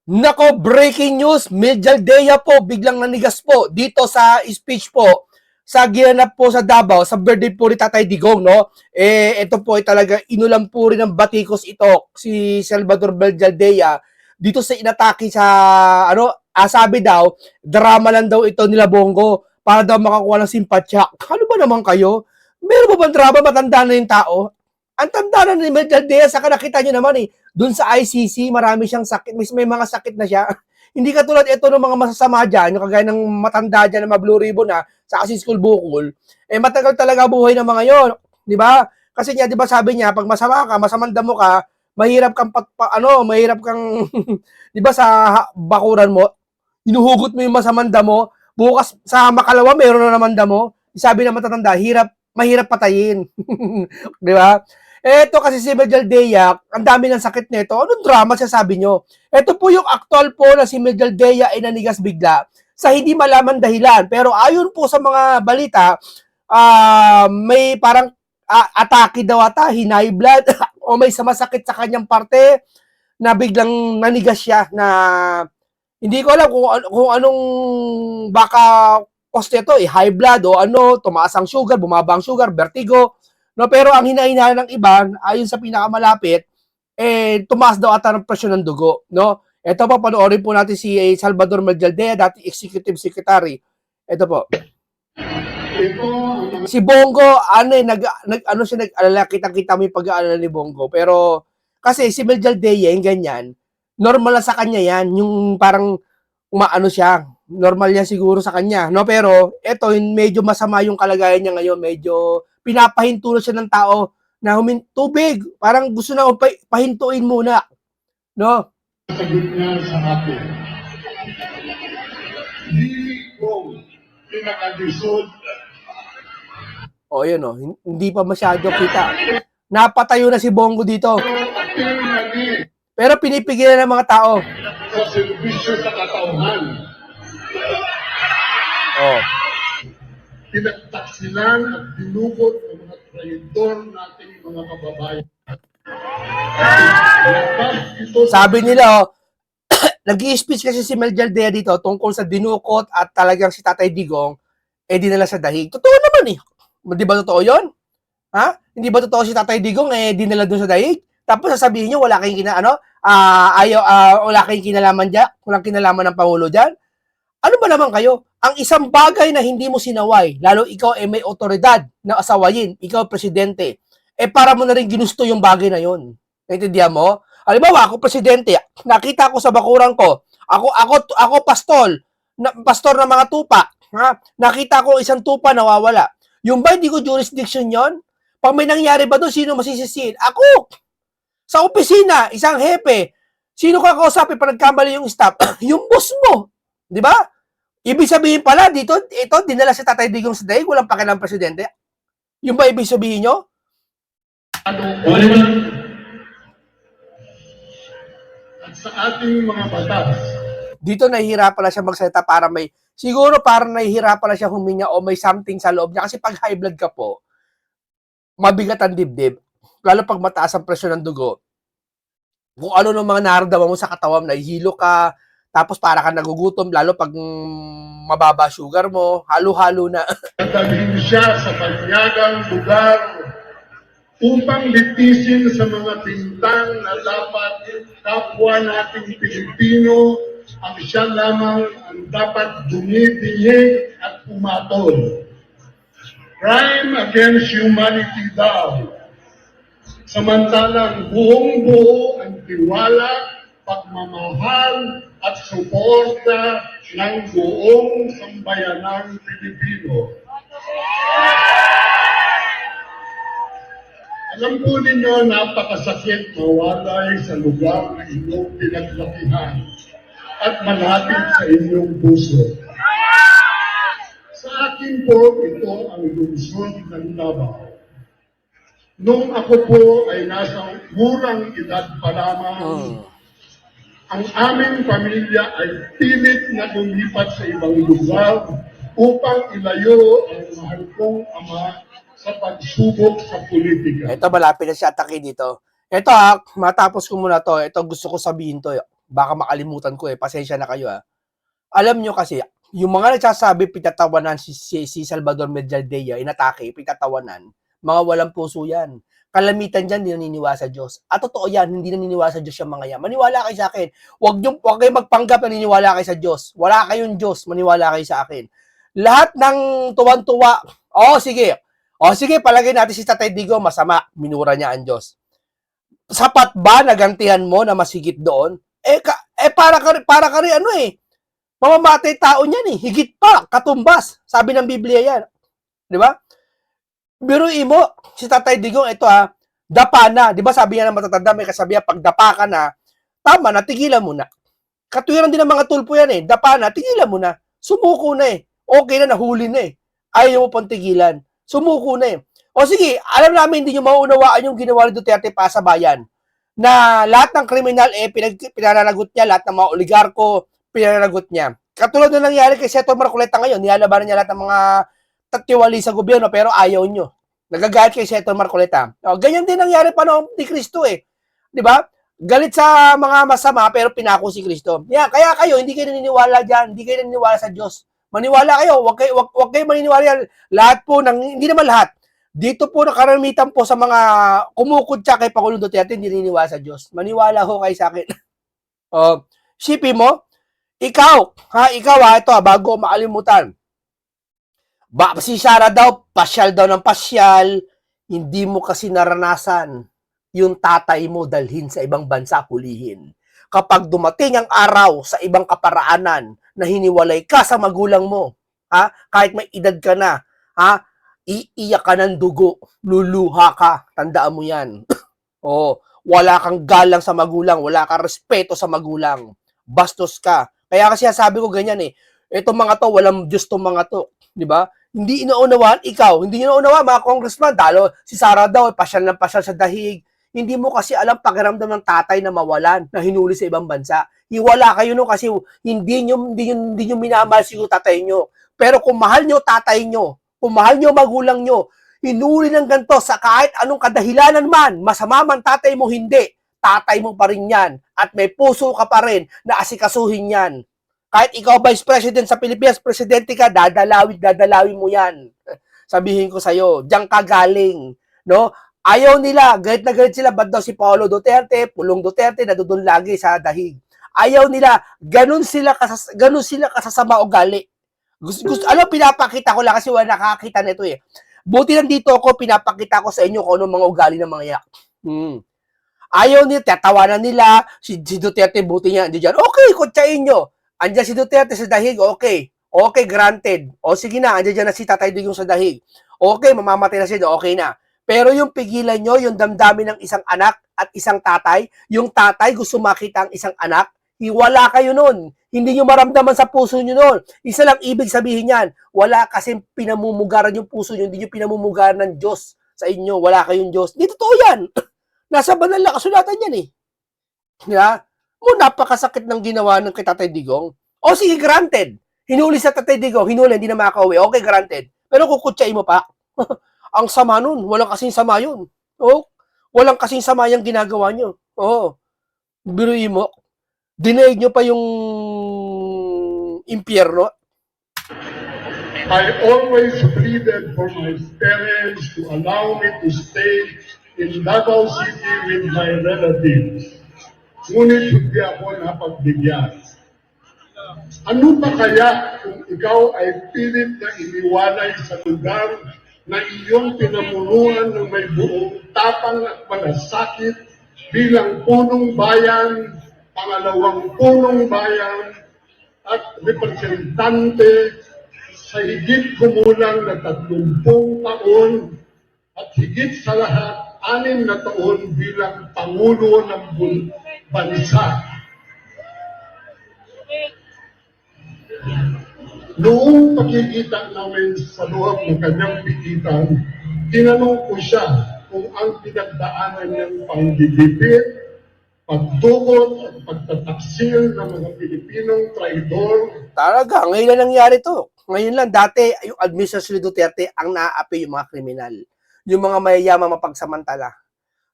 Nako, breaking news, Medialdea po, biglang nanigas po dito sa speech po sa ginanap po sa Davao, sa birthday po ni Tatay Digong, no? Ito po ay talaga inulam po rin ng batikos ito, si Salvador Medialdea, dito sa inatake sa, sabi daw, drama lang daw ito nila Bongo para daw makakuha ng simpatya. Ano ba naman kayo? Meron ba bang drama? Matanda na yung tao? Ang tanda na ni Medialdea, saka nakita nyo naman doon sa ICC, marami siyang sakit, may mga sakit na siya. Hindi katulad ito ng mga masasama dyan, yung kagaya ng matanda dyan na ma-blue ribbon na, sa kasi school bukol, matagal talaga buhay ng mga yon, di ba? Kasi niya, di ba sabi niya, pag masama ka, masamang damo ka, mahirap kang mahirap kang, di ba sa bakuran mo, inuhugot mo yung masamang damo, bukas sa makalawa, meron na naman damo, sabi ng matatanda, mahirap patayin. Di ba? Eto kasi si Medialdea, ang dami ng sakit nito. Anong drama siya sabi nyo? Ito po yung actual po na si Medialdea ay nanigas bigla sa hindi malaman dahilan. Pero ayon po sa mga balita, may parang atake daw ata, high blood, o may samasakit sa kanyang parte na biglang nanigas siya na hindi ko alam kung anong baka cause nito, high blood o ano, tumaas ang sugar, bumaba ang sugar, vertigo. No, pero ang hinahinala ng iba, ayon sa pinakamalapit, tumaas daw ata ng presyon ng dugo, no? Ito po, panoorin po natin si Salvador Medialdea, dati Executive Secretary. Ito po. Si Bongo, ano siya, nag-alala, kitang-kita mo yung pag-aalala ni Bongo. Pero, kasi si Medialdea, yung ganyan, normal na sa kanya yan, yung parang, umaano siya, normal yan siguro sa kanya, no? Pero, eto, medyo masama yung kalagayan niya ngayon, medyo, pinapahinto na siya ng tao, na tubig, parang gusto na pahintuin muna, no? Sagot niya sa akin, dili ko pinakalisod. O, yun, no? Hindi pa masyado kita. Napatayo na si Bongo dito. Pero pinipigilan ng mga tao. Sa servisyo sa katauhan. Oh. Pinagtaksilan at dinukot ng mga traidor nating mga kababayan. Sabi nila, nag-i-speech kasi si Medialdea dito tungkol sa dinukot at talagang si Tatay Digong, dinala sa dahig. Totoo naman Di ba totoo yon? Ha? Hindi ba totoo si Tatay Digong, dinala doon sa dahig? Tapos sasabihin nyo, wala kayong wala kayong kinalaman dyan, walang kinalaman ng Pangulo dyan. Ano ba naman kayo? Ang isang bagay na hindi mo sinaway, lalo ikaw may otoridad na asawayin, ikaw presidente, para mo na rin ginusto yung bagay na yon. Naintindihan mo? Halimbawa, ako presidente, nakita ko sa bakuran ko, ako pastor ng mga tupa, ha? Nakita ko isang tupa nawawala. Yung ba hindi ko jurisdiction yon? Pag may nangyari ba doon, sino masisisiin? Ako! Sa opisina, isang hepe, sino kakausapin pag nagkamali yung staff? Yung boss mo. Di ba? Ibig sabihin pala, ito, dinala si Tatay Digong sa daig, walang pakialam presidente. Yung ba ibig sabihin nyo? At sa ating mga batas, dito nahihirapan na siya magsalita siguro parang nahihirapan na siya huminga o may something sa loob niya. Kasi pag high blood ka po, mabigat ang dibdib. Lalo pag mataas ang presyon ng dugo. Kung ano ng mga naramdaman mo sa katawan, nahihilo ka, tapos para ka nagugutom, lalo pag mababa sugar mo, halo-halo na. dadalhin siya sa banyagang lugar upang litisin sa mga bintang na dapat kapwa nating Pilipino ang siya lamang ang dapat dumidihig at pumatol. Crime against humanity daw. Samantalang buong-buo ang tiwala, pagmamahal at suporta ng buong sambayanang Pilipino. Alam po ninyo, napakasakit mawalay sa lugar na inyong pinaglakihan at malapit sa inyong puso. Sa akin po, ito ang lungsod ng Davao. Nung ako po ay nasa murang edad pa lamang, ang aming pamilya ay pilit na lumipat sa ibang lugar upang ilayo ang mahal kong ama sa pagsubok sa politika. Ito, malapit na siya atake dito. Ito matapos ko muna to. Ito, gusto ko sabihin to. baka makalimutan ko pasensya na kayo Alam nyo kasi, yung mga nagsasabi pitatawanan si Salvador Medialdea, inatake, pitatawanan, mga walang puso yan. Kalamitan dyan, hindi naniniwala sa Diyos. At totoo yan, hindi naniniwala sa Diyos yung mga yan. Maniwala kayo sa akin. Huwag kayo magpanggap na naniniwala kayo sa Diyos. Wala kayong Diyos, maniwala kayo sa akin. Lahat ng tuwan-tuwa, sige, palagay natin si Tatay Digo, masama, minura niya ang Diyos. Sapat ba nagantihan mo na masigit doon? Para ka rin mamamatay tao niyan higit pa, katumbas. Sabi ng Biblia yan. Di ba? Biruin mo, si Tatay Digong, ito dapa na. Di ba sabi niya ng matatanda, may kasabihan, pag dapa ka na, tama na, tigilan mo na. Katwiran din ng mga tulpo yan dapa na, tigilan mo na. Sumuko na Okay na, nahuli na Ayaw mo pang tigilan. Sumuko na O sige, alam namin hindi nyo mauunawaan yung ginawa ni Duterte pa sa bayan. Na lahat ng kriminal, pinananagot niya, lahat ng mga oligarko, pinananagot niya. Katulad na nangyari kay Seto Marcoleta ngayon, nilalabanan niya lahat ng mga tatiwali sa gobyerno, pero ayaw nyo. Nagagalit kay Seto Marcoleta. Ganyan din nangyari pa noong ni Cristo Di ba? Galit sa mga masama, pero pinako si Cristo. Kaya kayo, hindi kayo naniniwala dyan, hindi kayo naniniwala sa Diyos. Maniwala kayo, wag kayo maniniwala yan. Lahat po, hindi naman lahat. Dito po nakaramitan po sa mga kumukutsa kay Pangulong Duterte, hindi naniniwala sa Diyos. Maniwala ho kayo sa akin. Sipin mo, ikaw ito bago makalimutan. Si Sara daw, pasyal daw ng pasyal, hindi mo kasi naranasan yung tatay mo dalhin sa ibang bansa, hulihin. Kapag dumating ang araw sa ibang kaparaanan na hiniwalay ka sa magulang mo, kahit may edad ka na, iiyak ka ng dugo, luluha ka, tandaan mo yan. Wala kang galang sa magulang, wala kang respeto sa magulang, bastos ka. Kaya kasi sabi ko ganyan itong mga to, walang Diyos tong mga to, di ba? Hindi inaunawaan hindi inaunawaan mga congressman, si Sara daw, pasyal ng pasyal sa dahig. Hindi mo kasi alam pakiramdam ng tatay na mawalan, na hinuli sa ibang bansa. Hiwala kayo kasi hindi nyo minamahal si tatay nyo. Pero kung mahal nyo tatay nyo, kung mahal nyo magulang nyo, hinuli ng ganito sa kahit anong kadahilanan man, masama man tatay mo, hindi. Tatay mo pa rin yan. At may puso ka pa rin na asikasuhin yan. Kahit ikaw vice president sa Pilipinas, presidente ka, dadalawin mo yan. Sabihin ko sa'yo, diyan ka galing. No? Ayaw nila, galit na galit sila, ba't daw si Paolo Duterte, Pulong Duterte, nadudun lagi sa dahig. Ayaw nila, ganun sila kasasama ugali. Pinapakita ko lang kasi wala nakakita nito Buti nandito ako, pinapakita ko sa inyo kung anong mga ugali ng mga yak. Ayaw nila, tatawanan nila, si Duterte, buti niya, hindi dyan. Okay, kutsain nyo. Andiyan si Duterte sa dahig, okay. Okay, granted. O sige na, andiyan dyan na si Tatay Digong sa dahig. Okay, mamamatay na siya, okay na. Pero yung pigilan nyo, yung damdamin ng isang anak at isang tatay, yung tatay gusto makita ang isang anak, wala kayo nun. Hindi nyo maramdaman sa puso nyo nun. Isa lang ibig sabihin yan, wala kasi pinamumugaran yung puso nyo, hindi nyo pinamumugaran ng Diyos sa inyo, wala kayong Diyos. Di totoo yan. Nasa banal na kasulatan yan napakasakit ng ginawa ng kay Tatay Digong. O sige, granted. Hinuli sa Tatay Digong, hindi na makakauwi. Okay, granted. Pero kukutsain mo pa. Ang sama nun, walang kasing sama yun. Walang kasing sama yung ginagawa nyo. Biruin mo. Dinaig nyo pa yung impyerno. I always pleaded for my parents to allow me to stay in Davao City with my relatives. Ngunit hindi ako napagbigyan. Ano pa kaya kung ikaw ay pilit na iniwalay sa lugar na iyong pinamunuan ng may buong tapang at malasakit bilang punong bayan, pangalawang punong bayan, at representante sa higit kumulang na 30 taon at higit sa lahat 6 na taon bilang Pangulo ng bansa. Noong pagkikita namin sa loob ng kanyang pigitan, tinanong ko siya kung ang pinagdaanan niyang panggigipit, pagtukot at pagtataksil ng mga Pilipinong traidor. Talaga, ngayon lang nangyari to. Ngayon lang, dati, yung administrasyon ni Duterte ang naaapi yung mga kriminal. Yung mga mayayamang mapagsamantala.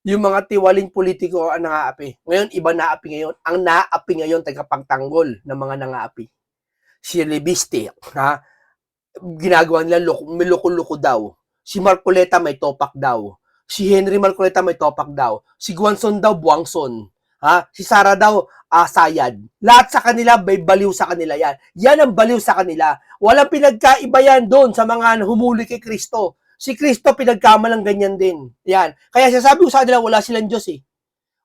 Yung mga tiwaling politiko ang nangaapi. Ngayon, iba naapi ngayon. Ang naapi ngayon, tagapagtanggol ng mga nangaapi. Si Libiste, ha? Ginagawa nila, may loko-loko daw. Si Marcoleta may topak daw. Si Henry Marcoleta may topak daw. Si Guanzon daw, buwangson. Ha? Si Sara daw, sayad. Lahat sa kanila, may baliw sa kanila yan. Yan ang baliw sa kanila. Walang pinagkaiba yan doon sa mga humuli kay Kristo. Si Kristo pinagkamalang ganyan din. Yan. Kaya sasabi ko sa kanila, wala silang Diyos eh.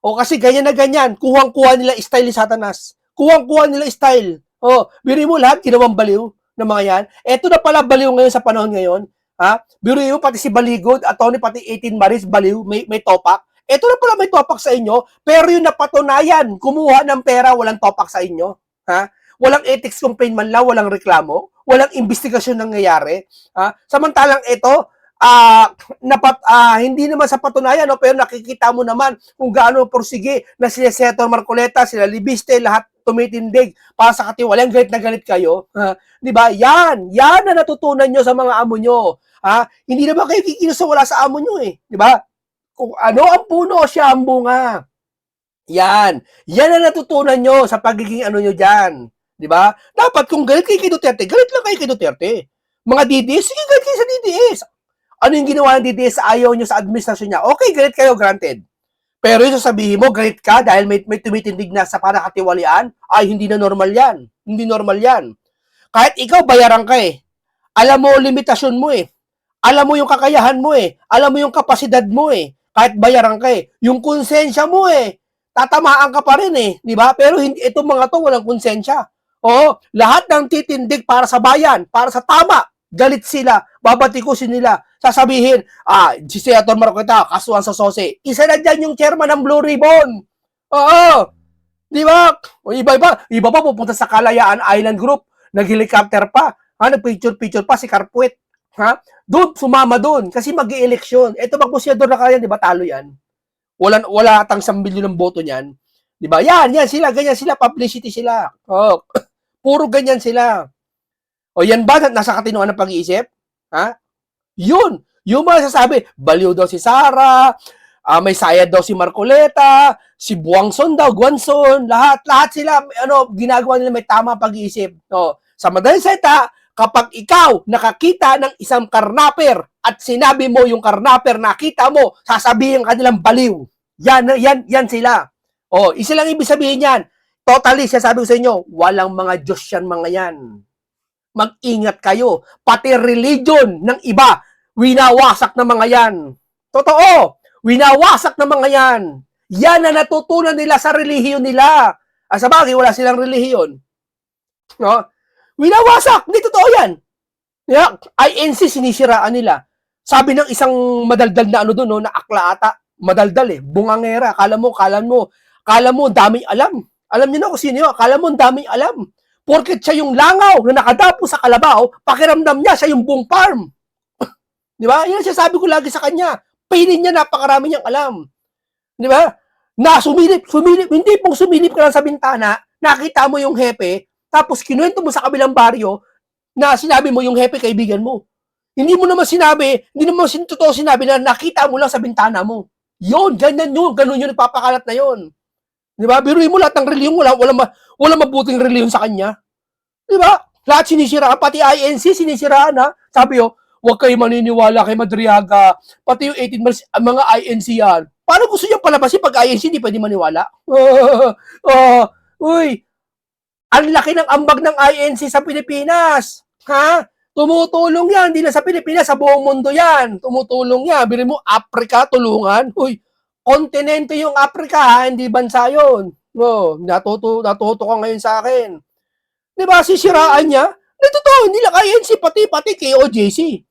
O kasi ganyan na ganyan. Kuhang-kuha nila style ni Satanas. Kuhang-kuha nila style. O, biri mo lahat, ginawang baliw ng mga yan. Eto na pala baliw ngayon sa panahon ngayon. Ha? Biri mo pati si Baligod, at Tony pati 18 Maris, baliw, may topak. Eto na pala may topak sa inyo, pero yung napatunayan, kumuha ng pera, walang topak sa inyo. Ha? Walang ethics complaint man lang, walang reklamo, walang investigasyon nangyayari. Ha? Samantalang ito, hindi naman sa patunayan, no, pero nakikita mo naman kung gaano porsige na sila Senator Marcoleta, sila Libiste, lahat tumitindig para sa katiwalaan, galit na galit kayo. Di ba? Yan na natutunan nyo sa mga amo nyo. Hindi naman kayo kikilos wala sa amo nyo eh. Di ba? Kung ano ang puno, siya ang bunga. Yan ang natutunan nyo sa pagiging ano nyo dyan. Di ba? Dapat kung galit kayo kay Duterte, galit lang kayo kay Duterte. Mga DDS, sige galit kayo sa DDS. Ano yung ginawa ng DDS sa ayaw nyo sa administrasyon niya? Okay, galit kayo, granted. Pero yung sasabihin mo, galit ka dahil may tumitindig na sa panakatiwalian, ay hindi na normal yan. Hindi normal yan. Kahit ikaw, bayaran ka eh. Alam mo limitasyon mo eh. Alam mo yung kakayahan mo eh. Alam mo yung kapasidad mo eh. Kahit bayaran ka eh. Yung konsensya mo eh. Tatamaan ka pa rin eh. Di ba? Pero hindi, itong mga to walang konsensya. Oo, lahat ng titindig para sa bayan, para sa tama, galit sila, babatikusin nila, sasabihin, si Senator Marcoleta, kasuhan sa SOSE. Isa na dyan yung chairman ng Blue Ribbon. Oo, di ba? O iba pa pupunta sa Kalayaan Island Group, nag-helicopter pa, nag-picture pa si Carpuet. Doon, sumama doon, kasi mag-i-eleksyon. Ito magpusyador na kaya, di ba, talo yan? Wala atang 1 bilyon ng boto niyan. Di ba? Yan sila, ganyan sila, publicity sila. Oh, puro ganyan sila. O yan ba, nasa katinoan ng pag-iisip? Yun. Yung mga sasabi, baliw daw si Sara, may sayad daw si Marcoleta, si Buwangson daw, Guanzon, lahat sila, ginagawa nila may tama pag-iisip. Sa madaling salita, kapag ikaw nakakita ng isang karnaper at sinabi mo yung karnaper nakita mo, sasabihin kanilang baliw. Yan sila. Isa lang ibig sabihin yan. Totally, sasabi ko sa inyo, walang mga Diyos yan mga yan. Mag-ingat kayo. Pati religion ng iba, winawasak na mga yan. Totoo, winawasak na mga yan. Yan na natutunan nila sa relihiyon nila. Sa bagay, wala silang relihiyon. No? Winawasak, hindi totoo yan. INC sinisiraan nila. Sabi ng isang madaldal na doon, na akla ata, madaldal eh, bungangera, kala mo daming alam. Alam niyo na kung sino yun, kala mo daming alam. Porket siya yung langaw na nakadapo sa kalabaw, pakiramdam niya siya yung buong farm. Di ba? Yan siya sabi ko lagi sa kanya. Painin niya, napakarami niyang alam. Di ba? Na sumilip, hindi pong sumilip ka lang sa bintana, nakita mo yung hepe, tapos kinuwento mo sa kabilang baryo, na sinabi mo yung hepe kaibigan mo. Hindi mo naman totoo sinabi na nakita mo lang sa bintana mo. Yun, ganun yun, nagpapakalat na yun. Di ba? Biruin mo lahat ng reliyon, wala mabuting reliyon sa kanya. Di ba? Lahat sinisiraan, pati INC sinisiraan ha. Sabi huwag kayo maniniwala kay Madriaga, pati yung 18 months, mga INC yan. Paano gusto niyo palabasin pag INC, hindi pwede maniwala? Uy, ang laki ng ambag ng INC sa Pilipinas. Tumutulong yan, hindi na sa Pilipinas, sa buong mundo yan. Tumutulong yan. Biruin mo, Africa, tulungan. Uy, kontinente yung Africa, hindi bansa yun. Natuto ka ngayon sa akin. Di ba, sisiraan niya? Totoo, hindi lang INC, pati KOJC.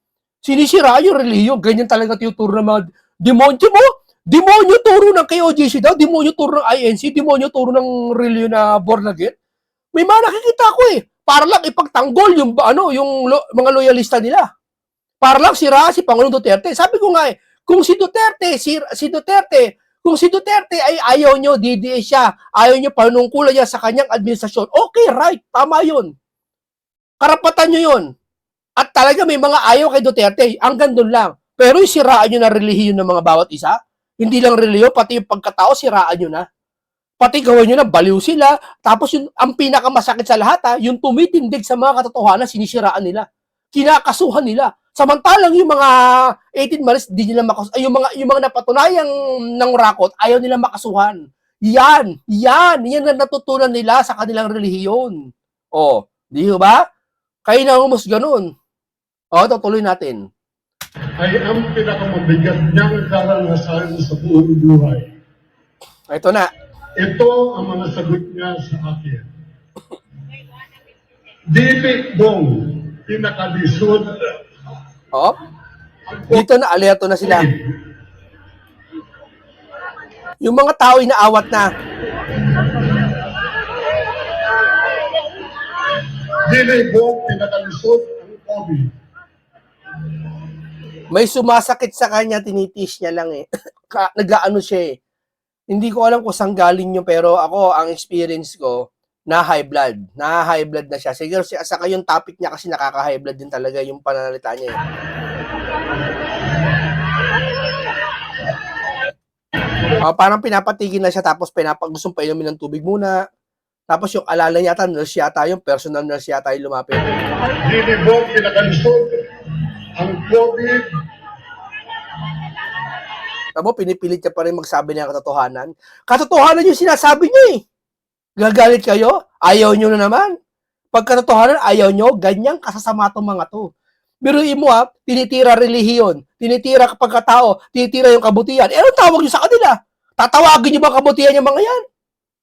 Sinisiraan yung reliyon. Ganyan talaga tinuturo ng mga demonyo mo. Demonyo turo ng KOJC daw, demonyo turo ng INC, demonyo turo ng reliyon na born again. May mga nakikita ko eh. Para lang ipagtanggol yung mga loyalista nila. Para lang sira si Pangulong Duterte. Sabi ko nga kung si Duterte ay ayaw nyo, DDS siya, ayaw nyo panungkulan niya sa kanyang administrasyon, okay, right, tama yun. Karapatan nyo yun. At talaga may mga ayaw kay Duterte, hanggang doon lang. Pero yung siraan nyo na relihiyon ng mga bawat isa, Hindi lang reliyon, pati yung pagkatao, siraan nyo na. Pati gawin nyo na, baliw sila. Tapos yung, ang pinakamasakit sa lahat, yung tumitindig sa mga katotohanan, sinisiraan nila. Kinakasuhan nila. Samantalang yung mga 18 months, di nila yung mga napatunayang ng rakot, ayaw nila makasuhan. Yan na natutunan nila sa kanilang relihiyon. O, di ba? Kayo na humusga nun. O, tutuloy natin. ay ang pinakamabigat niyang karanasan sa buong buhay. Ito na. Ito ang mga sagot niya sa akin. Dili Bong, pinakalisod. O, dito na, alerto na sila. Yung mga tao inaawat na. Dili Bong, pinakalisod ang COVID. May sumasakit sa kanya, tinitiis niya lang eh. Nag-aano siya eh. Hindi ko alam kung saan galing yun, pero ako, ang experience ko, na high blood. Na high blood na siya. Siguro saka yung topic niya kasi nakaka-high blood din talaga yung pananalita niya eh. Parang pinapatigil na siya tapos gustong painumin ng tubig muna. Tapos yung alala yata, nurse yata yung personal nurse yata yung lumapit. Dili Bong, pinakalisod ang COVID. Tamo, pinipilit ka pa rin magsabi ng katotohanan. Katotohanan yung sinasabi niyo eh. Gagalit kayo? Ayaw nyo na naman. Pag katotohanan, ayaw nyo, ganyang kasasama itong mga to. Biruin mo tinitira relihiyon, tinitira pagkatao, tinitira yung kabutihan. Eh, anong tawag nyo sa kanila? Tatawagin nyo ba kabutihan yung mga yan?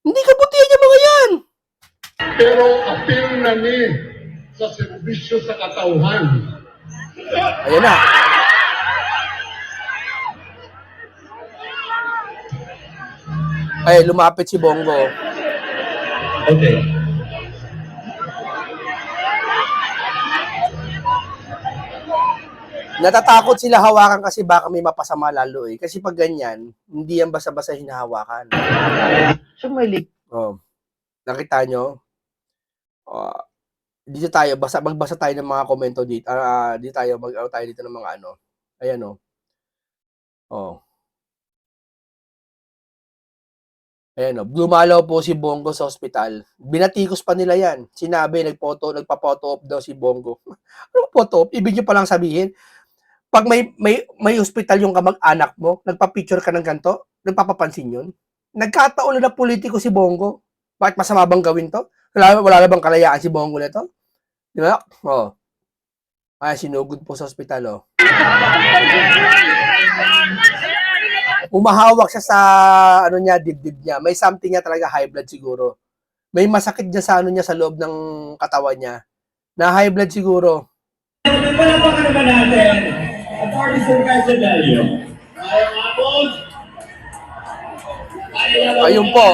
Hindi kabutihan yung mga yan. Pero apil na ni sa serbisyo sa katauhan. Ayan na. Ay, lumapit si Bongo. Okay. Natatakot sila hawakan kasi baka may mapasama lalo eh. Kasi pag ganyan, hindi yan basta-basta hinahawakan. So may leak. Nakita nyo? Dito tayo, magbasa tayo ng mga komento dito. Dito tayo, tayo dito ng mga ano. Ayan Ayan dumalaw po si Bongo sa ospital. Binatikos pa nila yan. Sinabi, nagpa-photo op daw si Bongo. Ano photo op? Ibig nyo palang sabihin, pag may ospital yung kamag-anak mo, nagpa-picture ka ng ganito, nagpapapansin yun? Nagkataon na politiko si Bongo. Bakit masama bang gawin to? Wala na bang kalayaan si Bongo na to? Di ba? Ay, sinugod po sa ospital, Umahawak siya sa dibdib niya. May something niya talaga, high blood siguro. May masakit niya sa niya sa loob ng katawan niya. Na high blood siguro. Palapakan naman natin ang partisan Casadalio. Ayun po.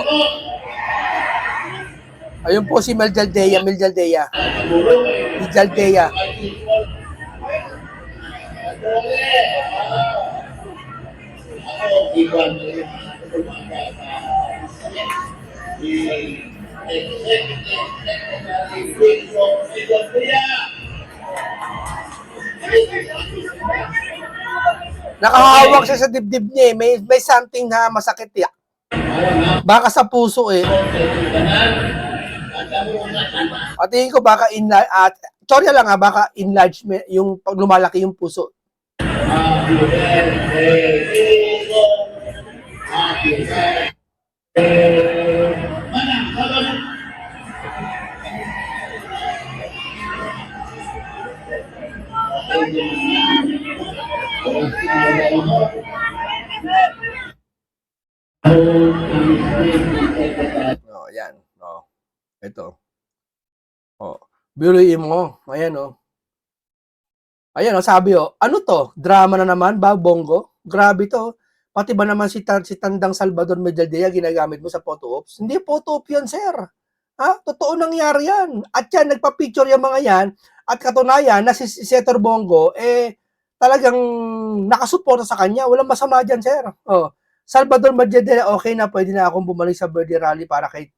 Ayun po si Mel Jaldea. Nakahawak siya sa dibdib niya eh. May something na masakit eh. Baka sa puso eh. At tingin ko baka sorry lang baka enlargement, yung pag lumalaki yung puso. Yan. Ito. Biruin mo. Ayan Ayan sabi ano to? Drama na naman ba, Bongo? Grabe to. Pati ba naman si Tandang Salvador Medialdea ginagamit mo sa photo ops? Hindi photo op yan, sir. Totoo nangyari yan. At yan, nagpa-picture yung mga yan. At katunayan na si Senator Bongo, talagang nakasuporta sa kanya. Walang masama dyan, sir. Salvador Medialdea, okay na, pwede na akong bumalik sa birthday rally para kay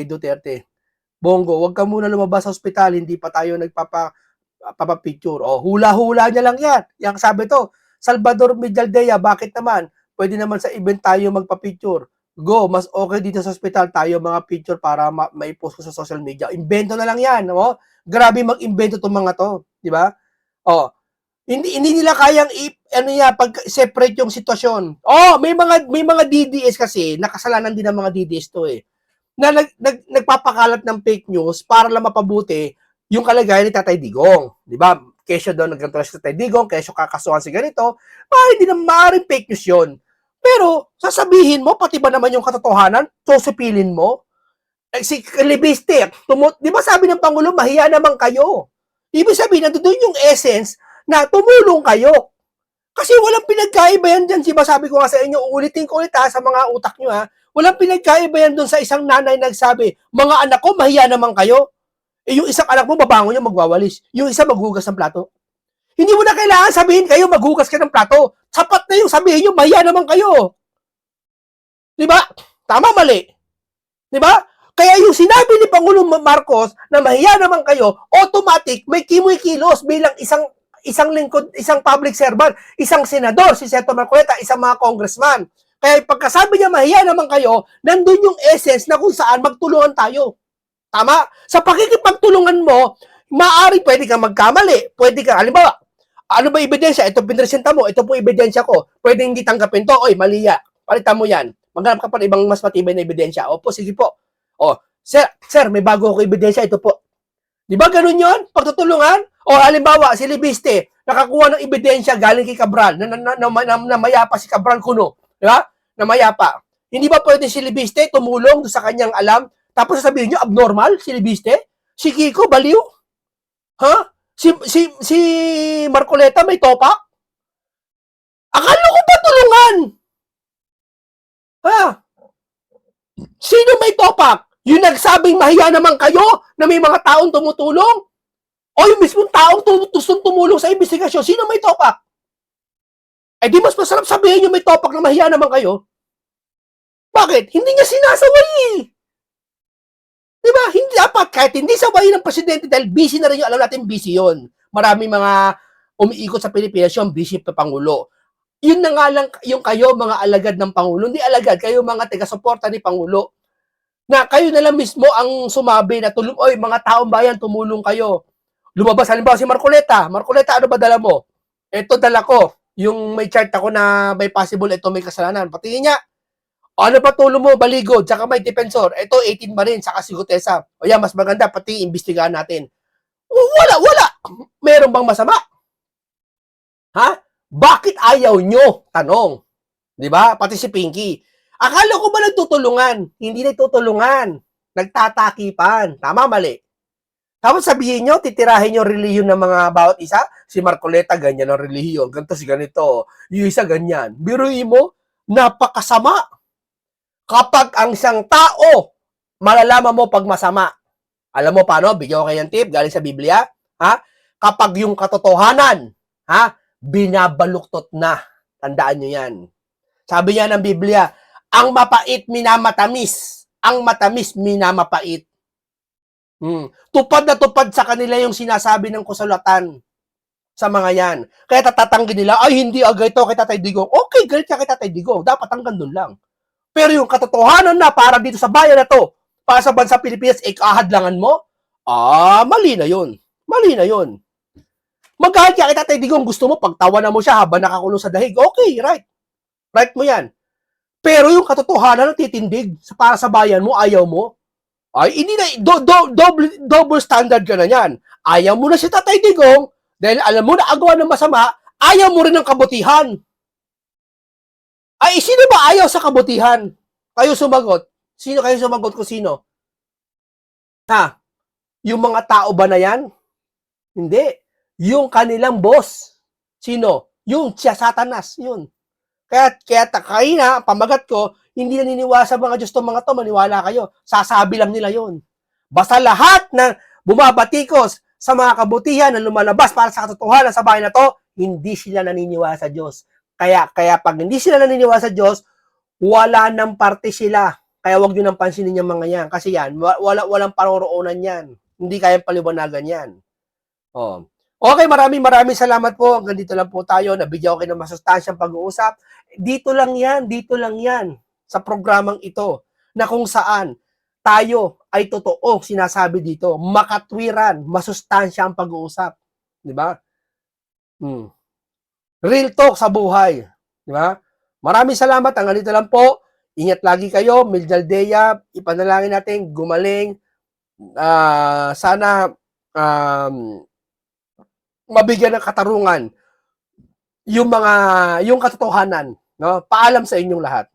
Duterte. Bongo, wag ka muna lumabas sa ospital, hindi pa tayo nagpapapicture. Hula-hula niya lang yan. Yang sabi to, Salvador Medialdea, bakit naman? pwede naman sa event tayo magpa-picture. Go, mas okay dito sa ospital tayo mga picture para maipost ko sa social media. Invento na lang yan, no? Grabe mag-invento tong mga to, di ba? Oh, hindi nila kayang pag-separate yung sitwasyon. Oh, may mga DDS kasi, nakasalanan din ng mga DDS to eh. Na nagpapakalat ng fake news para lang mapabuti yung kalagayan ni Tatay Digong, di ba? Kesyo daw nagkanto si Tatay Digong, kesyo kakasuhan si ganito, hindi na maaaring fake news yun. Pero, sasabihin mo, pati ba naman yung katotohanan, susupilin mo? Si Libiste, di ba sabi ng Pangulo, mahiya naman kayo. Ibig sabihin, nandoon yung essence na tumulong kayo. Kasi walang pinagkaiba yan dyan. Diba sabi ko nga sa inyo, uulitin ko ulit sa mga utak nyo walang pinagkaiba yan doon sa isang nanay nagsabi, mga anak ko, mahiya naman kayo. Yung isang anak mo, babangon yung magwawalis. Yung isa maghugas ng plato. Hindi mo na kailangan sabihin kayo, maghugas ka ng plato. Sapat na yung sabihin nyo, mahiya naman kayo. Diba? Tama, mali. Diba? Kaya yung sinabi ni Pangulong Marcos na mahiya naman kayo, automatic, may kimoy-kilos bilang isang lingkod, isang public servant, isang senador, si Senator Marcoleta, isang mga congressman. Kaya pagkasabi niya mahiya naman kayo, nandun yung essence na kung saan magtulungan tayo. Tama? Sa pakikipagtulungan mo, maaari pwede kang magkamali. Pwede ka, halimbawa, ano ba ebidensya? Ito pinresenta mo, ito po ebidensya ko. Pwede hindi tanggapin to. Oy, mali ya. Palitan mo yan. Maghanap ka pa ng ibang mas matibay na ebidensya. Opo, sige po. Oh, sir, may bago ako ebidensya. Ito po. Di ba ganun yon? Pagtutulungan? O halimbawa, si Libiste, nakakuha ng ebidensya galing kay Cabral, na mayapa si Cabral Kuno. Di ba? Na mayapa. Hindi ba pwede si Libiste tumulong sa kanyang alam? Tapos sasabihin nyo, abnormal si Libiste? Si Kiko, baliw? Ha? Si Marcoleta may topak? Akala ko ba tulungan? Ha? Sino may topak? Yung nagsabing mahiya naman kayo na may mga taong tumutulong? O yung mismong taong gustong tumulong sa investigasyon? Sino may topak? Eh di mas masarap sabihin yung may topak na mahiya naman kayo. Bakit? Hindi niya sinasaway. Diba? Hindi dapat, kahit hindi sawayin ng presidente dahil busy na rin yung, alam natin busy yon. Maraming mga umiikot sa Pilipinas yung busy pa Pangulo. Yun na nga lang yung kayo mga alagad ng Pangulo. Hindi alagad, kayo mga taga-suporta ni Pangulo. Na kayo na lang mismo ang sumabi na oy, mga taong bayan, tumulong kayo. Lumabas, halimbawa si Marcoleta. Marcoleta, ano ba dala mo? Ito dala ko. Yung may chart ako na may possible, ito may kasalanan. Patingin niya. Ano pa tulong mo, Baligod, tsaka may defensor. Ito, 18 pa rin, tsaka si Gutesa. O yan, mas maganda, pati imbestigahan natin. Wala. Meron bang masama? Ha? Bakit ayaw nyo? Tanong. Di ba? Pati si Pinky. Akala ko ba nagtutulungan? Hindi nagtutulungan. Nagtatakipan. Tama, mali. Tapos sabihin nyo, titirahin nyo relihiyon ng mga bawat isa. Si Marcoleta, ganyan ang relihiyon. Ganito si ganito. Yung isa, ganyan. Biruin mo, napakasama. Kapag ang isang tao, malalaman mo pag masama. Alam mo paano? Bigyan ko kayo ng tip, galing sa Biblia. Ha? Kapag yung katotohanan, binabaluktot na. Tandaan nyo yan. Sabi niya ng Biblia, ang mapait minamatamis. Ang matamis minamapait. Tupad na tupad sa kanila yung sinasabi ng kasulatan sa mga yan. Kaya tatatanggi nila, ay hindi agad ito kay Tatay Digong. Okay, galit ka kay Tatay Digong. Dapat hanggang doon lang. Pero yung katotohanan na para dito sa bayan na to, para sa bansa Pilipinas, kahadlangan mo, mali na yun. Mali na yun. Magalit ka kay Tatay Digong, gusto mo, pagtawanan mo siya habang nakakulong sa dahig. Okay, right. Right mo yan. Pero yung katotohanan na titindig para sa bayan mo, ayaw mo, ay, hindi na, double standard ka na yan. Ayaw mo na si Tatay Digong, dahil alam mo na agawan ng masama, ayaw mo rin ng kabutihan. Ay, sino ba ayaw sa kabutihan? Kayo sumagot. Sino kayo sumagot kung sino? Ha? Yung mga tao ba na yan? Hindi. Yung kanilang boss. Sino? Yung siya, Satanas. Yun. Kaya kanina, pamagat ko, hindi naniniwala sa mga Diyos itong mga to, maniwala kayo. Sasabi lang nila yun. Basta lahat na bumabatikos sa mga kabutihan na lumalabas para sa katotohanan sa bahay na to, hindi sila naniniwala sa Diyos. Kaya pag hindi sila naniniwala sa Diyos, wala nang parte sila. Kaya wag nyo nang pansinin yung mga yan. Kasi yan, walang paroroonan yan. Hindi kayang paliwanagan yan. Oh. Okay, maraming salamat po. Hanggang dito lang po tayo. Nabigyan ko kayo ng masustansyang pag-uusap. Dito lang yan sa programang ito na kung saan tayo ay totoo sinasabi dito. Makatwiran, masustansya ang pag-uusap. Di ba? Hmm. Real talk sa buhay. Di ba? Maraming salamat. Hanggang dito lang po. Ingat lagi kayo. Miljaldea, ipanalangin natin gumaling. Sana mabigyan ng katarungan yung katotohanan, no? Paalam sa inyong lahat.